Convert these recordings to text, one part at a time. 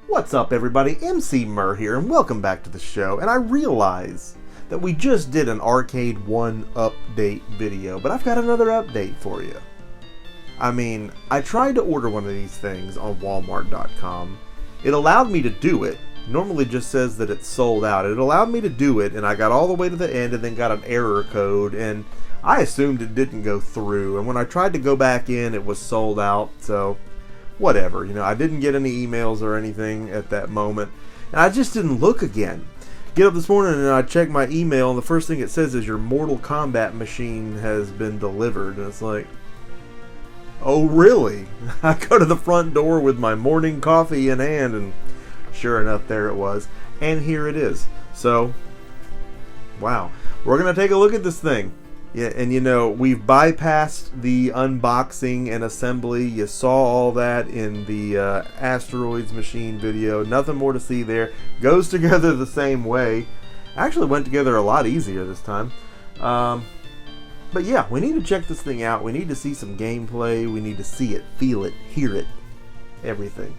What's up, everybody? Emceemur here, and welcome back to the show. And I realize that we just did an ARCADE1 update video, but I've got another update for you. I mean, I tried to order one of these things on Walmart.com. It allowed me to do it. Normally just says that it's sold out. It allowed me to do it, and I got all the way to the end and then got an error code, and I assumed it didn't go through. And when I tried to go back in, it was sold out, so whatever, I didn't get any emails or anything at that moment, and I just didn't look again. Get up this morning and I check my email, and the first thing it says is your Mortal Kombat machine has been delivered, and it's like, oh really? I go to the front door with my morning coffee in hand, and sure enough, there it was, and here it is. So, wow, we're gonna take a look at this thing. Yeah, and we've bypassed the unboxing and assembly. You saw all that in the Asteroids machine video. Nothing more to see there. Goes together the same way. Actually went together a lot easier this time. But yeah, we need to check this thing out. We need to see some gameplay. We need to see it, feel it, hear it, everything.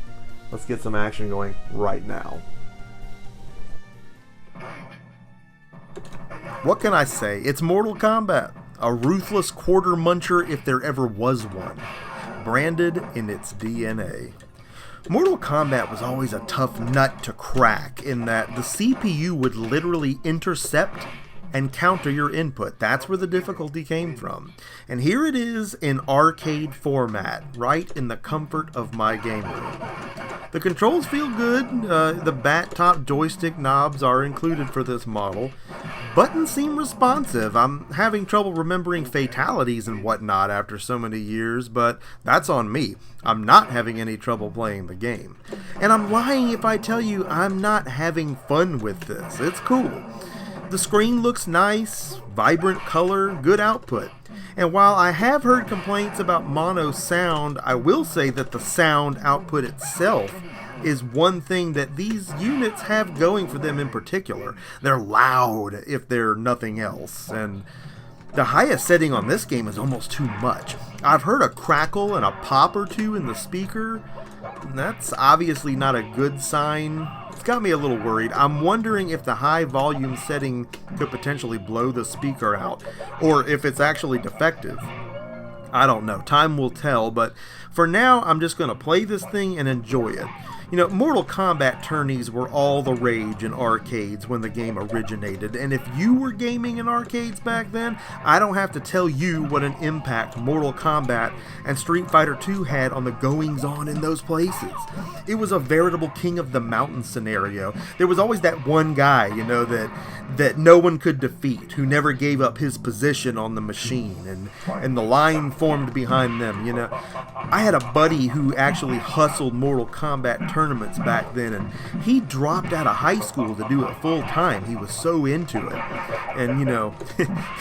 Let's get some action going right now. What can I say? It's Mortal Kombat, a ruthless quarter muncher if there ever was one, branded in its DNA. Mortal Kombat was always a tough nut to crack in that the CPU would literally intercept and counter your input. That's where the difficulty came from. And here it is in arcade format, right in the comfort of my game room. The controls feel good. The bat-top joystick knobs are included for this model. Buttons seem responsive. I'm having trouble remembering fatalities and whatnot after so many years, but that's on me. I'm not having any trouble playing the game. And I'm lying if I tell you I'm not having fun with this. It's cool. The screen looks nice, vibrant color, good output. And while I have heard complaints about mono sound, I will say that the sound output itself is one thing that these units have going for them in particular. They're loud if they're nothing else, and the highest setting on this game is almost too much. I've heard a crackle and a pop or two in the speaker. That's obviously not a good sign. It's got me a little worried. I'm wondering if the high volume setting could potentially blow the speaker out, or if it's actually defective. I don't know. Time will tell, but for now, I'm just going to play this thing and enjoy it. Mortal Kombat tourneys were all the rage in arcades when the game originated, and if you were gaming in arcades back then, I don't have to tell you what an impact Mortal Kombat and Street Fighter II had on the goings-on in those places. It was a veritable King of the Mountain scenario. There was always that one guy, that no one could defeat, who never gave up his position on the machine, and the line formed behind them. I had a buddy who actually hustled Mortal Kombat tournaments back then, and he dropped out of high school to do it full time. He was so into it. And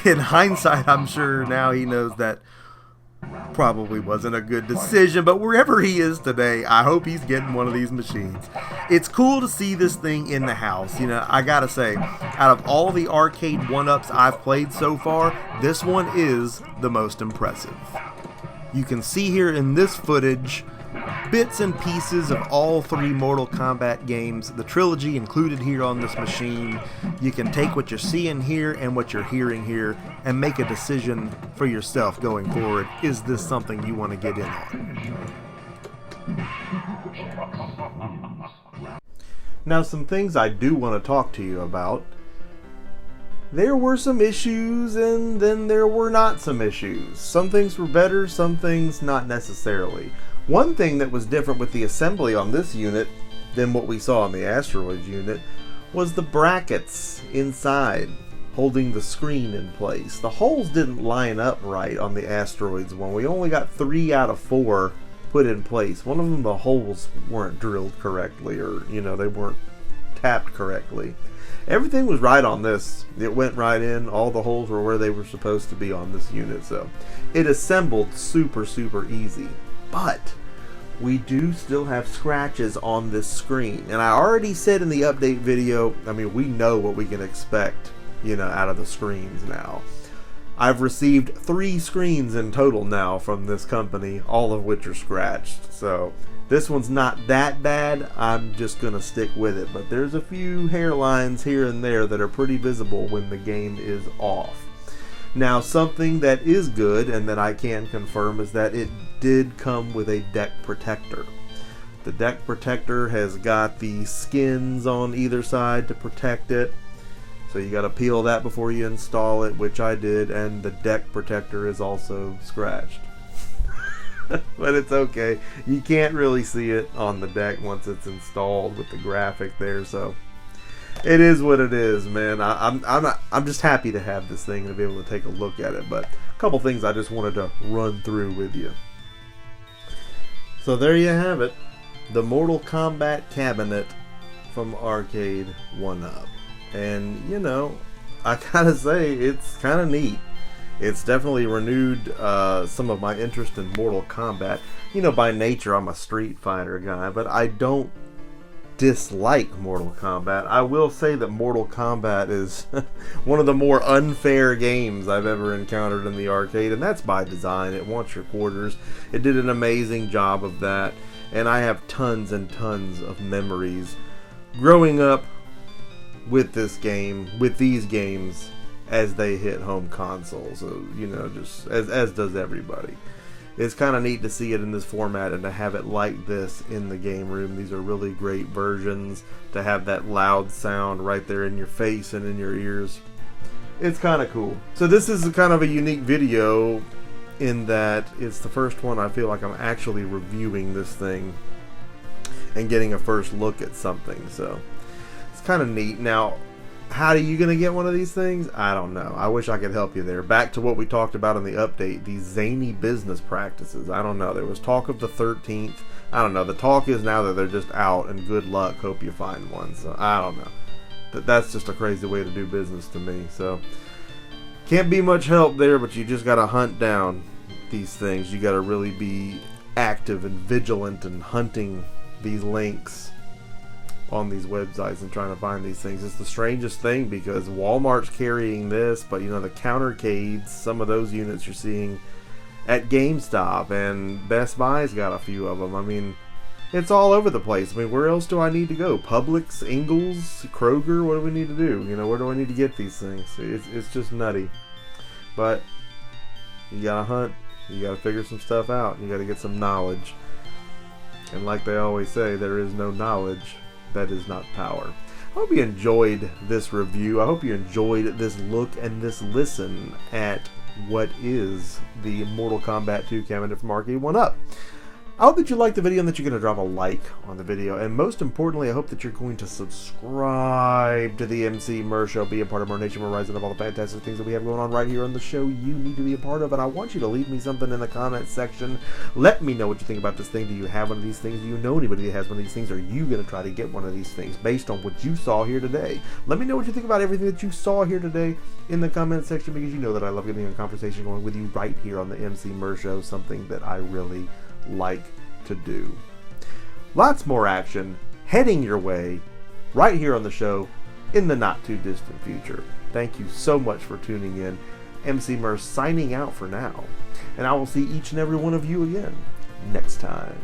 in hindsight, I'm sure now he knows that probably wasn't a good decision, but wherever he is today, I hope he's getting one of these machines. It's cool to see this thing in the house. I gotta say, out of all the arcade 1-ups I've played so far, this one is the most impressive. You can see here in this footage bits and pieces of all three Mortal Kombat games, the trilogy included here on this machine. You can take what you're seeing here and what you're hearing here and make a decision for yourself going forward. Is this something you want to get in on? Now, some things I do want to talk to you about. There were some issues, and then there were not some issues. Some things were better, some things not necessarily. One thing that was different with the assembly on this unit than what we saw on the Asteroids unit was the brackets inside holding the screen in place. The holes didn't line up right on the Asteroids one. We only got 3 out of 4 put in place. One of them, the holes weren't drilled correctly, or they weren't tapped correctly. Everything was right on this. It went right in. All the holes were where they were supposed to be on this unit, so it assembled super easy. But we do still have scratches on this screen, and I already said in the update video, we know what we can expect out of the screens now. I've received 3 screens in total now from this company, all of which are scratched, so This one's not that bad. I'm just going to stick with it. But there's a few hairlines here and there that are pretty visible when the game is off. Now, something that is good and that I can confirm is that it did come with a deck protector. The deck protector has got the skins on either side to protect it. So you got to peel that before you install it, which I did, and the deck protector is also scratched. But it's okay. You can't really see it on the deck once it's installed with the graphic there, so it is what it is, man. I'm just happy to have this thing and to be able to take a look at it. But a couple things I just wanted to run through with you. So there you have it, the Mortal Kombat cabinet from ARCADE1UP. And you know, I gotta say, it's kind of neat. It's definitely renewed some of my interest in Mortal Kombat. You know, by nature, I'm a Street Fighter guy, but I don't dislike Mortal Kombat. I will say that Mortal Kombat is one of the more unfair games I've ever encountered in the arcade, and that's by design. It wants your quarters. It did an amazing job of that, and I have tons and tons of memories growing up with this game, with these games, as they hit home console. So, you know, just as does everybody. It's kind of neat to see it in this format and to have it like this in the game room. These are really great versions, to have that loud sound right there in your face and in your ears. It's kind of cool. So this is kind of a unique video in that it's the first one I feel like I'm actually reviewing this thing and getting a first look at something. So it's kind of neat. Now, how are you going to get one of these things? I don't know. I wish I could help you there. Back to what we talked about in the update, these zany business practices. I don't know. There was talk of the 13th. I don't know. The talk is now that they're just out, and good luck. Hope you find one. So I don't know. That's just a crazy way to do business to me. So can't be much help there, but you just got to hunt down these things. You got to really be active and vigilant and hunting these links on these websites and trying to find these things. It's the strangest thing because Walmart's carrying this, but you know, the countercades, some of those units you're seeing at GameStop, and Best Buy's got a few of them. I mean, it's all over the place. I mean, where else do I need to go? Publix, Ingles, Kroger, what do we need to do? You know, where do I need to get these things? It's just nutty. But you gotta hunt, you gotta figure some stuff out, you gotta get some knowledge. And like they always say, there is no knowledge that is not power. I hope you enjoyed this review. I hope you enjoyed this look and this listen at what is the Mortal Kombat 2 cabinet from ARCADE1UP. I hope that you liked the video and that you're going to drop a like on the video. And most importantly, I hope that you're going to subscribe to the Emceemur Show, be a part of our nation, we're rising up all the fantastic things that we have going on right here on the show you need to be a part of. And I want you to leave me something in the comment section. Let me know what you think about this thing. Do you have one of these things? Do you know anybody that has one of these things? Are you going to try to get one of these things based on what you saw here today? Let me know what you think about everything that you saw here today in the comment section, because you know that I love getting a conversation going with you right here on the Emceemur Show, something that I really like to do. Lots more action heading your way right here on the show in the not too distant future. Thank you so much for tuning in. Emceemur signing out for now, and I will see each and every one of you again next time.